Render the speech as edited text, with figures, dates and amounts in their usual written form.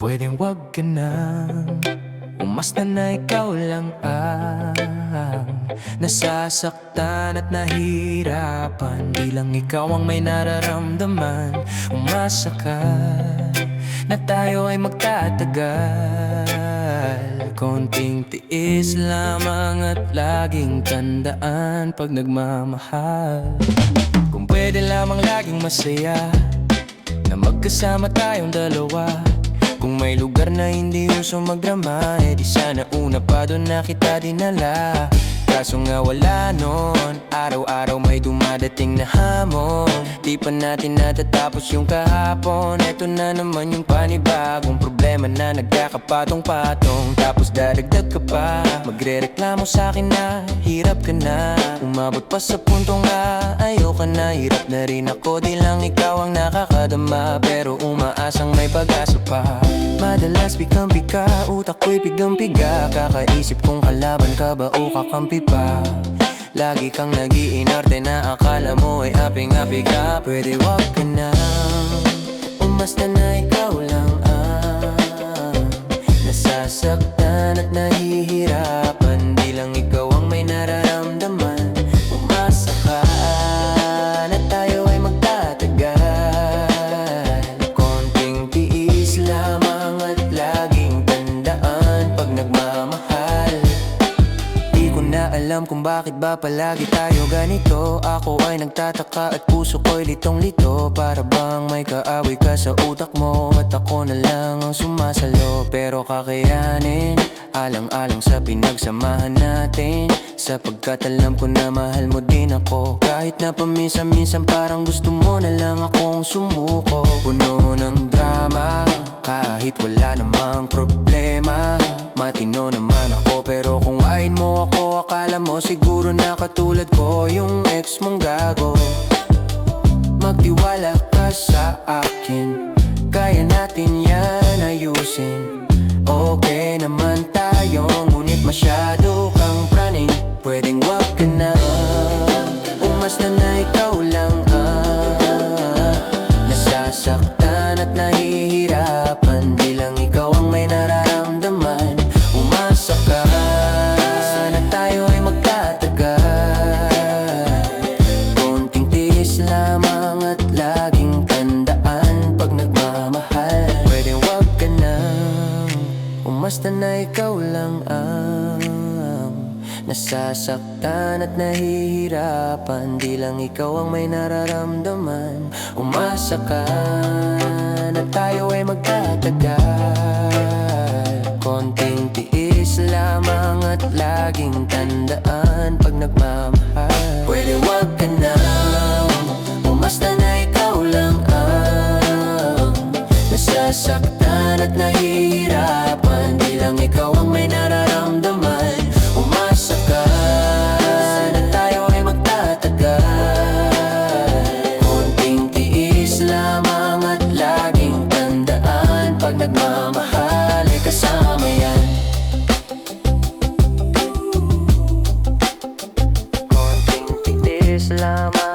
Pwedeng wag ka nang umasta na ikaw lang ang nasasaktan at nahihirapan. Di lang ikaw ang may nararamdaman. Umasa ka na tayo ay magtatagal. Konting tiis lamang at laging tandaan pag nagmamahal. Kung pwede lamang laging masaya na magkasama tayong dalawa. Kung may lugar na hindi uso magdrama, eh di sana una pa doon na kita dinala. Kaso nga wala nun, araw-araw may dumadating na hamon. Di pa natin natatapos yung kahapon. Eto na naman yung panibagong problema na nagkakapatong-patong. Tapos dadagdag ka pa, magrereklamo sa'kin na hirap ka na. Umabot pa sa puntong ayaw ka na. Hirap na rin ako, di lang ikaw ang nakakadama. Pero umaasang may pag-asa pa. Madalas bikampi ka, utak ko'y pigang-piga. Kakaisip kung kalaban ka ba o kakampi pa. Lagi kang nag-iinarte na akala mo ay aping-api ka. Pwede wag ka na, umasta na ikaw lang ang nasasaktan at nahihirapan. Di lang ikaw ang may nararamdaman. Umasa ka na tayo ay magtatagal. Konting tiis lamang at laging tandaan pag nagmamahal. Di ko na alam kung bakit ba palagi tayo ganito. Ako ay nagtataka at puso ko'y litong-lito. Para bang may kaaway ka sa utak mo at ako na lang ang sumasalo. Pero kakayanin, alang-alang sa pinagsamahan natin. Sapagkat alam ko na mahal mo din ako. Kahit na paminsan-minsan parang gusto mo na lang akong sumuko. Puno ng drama, kahit wala namang problema. Matino naman ako pero kung ain mo ako, akala mo siguro na katulad ko yung ex mong gago. Magtiwala ka sa akin, kaya natin yan ayusin. Okay naman tayo, ngunit masyado kang praning. Pwedeng wag ka na, umasta na ikaw lang ang nasasaktan at nahihirapan. Di lang ikaw ang may nararamdaman. Umasa ka na tayo ay magtatagal. Konting tiis lamang at laging tandaan pag nagmamahal. Pwedeng wag ka na, umasta na ikaw lang ang nasasaktan at nahihirapan. Di lang ikaw ang may nararamdaman. Umasa ka na tayo ay magtatagal. Konting tiis lamang at laging tandaan pag nagmamahal. Pwede wag ka na, umasta na ikaw lang ang nasasaktan at nahihirapan. Di lang ikaw ang may nararamdaman. Umasa ka na tayo ay magtatagal. Konting tiis lamang at laging tandaan pag nagmamahal ay kasama yan. Konting tiis lamang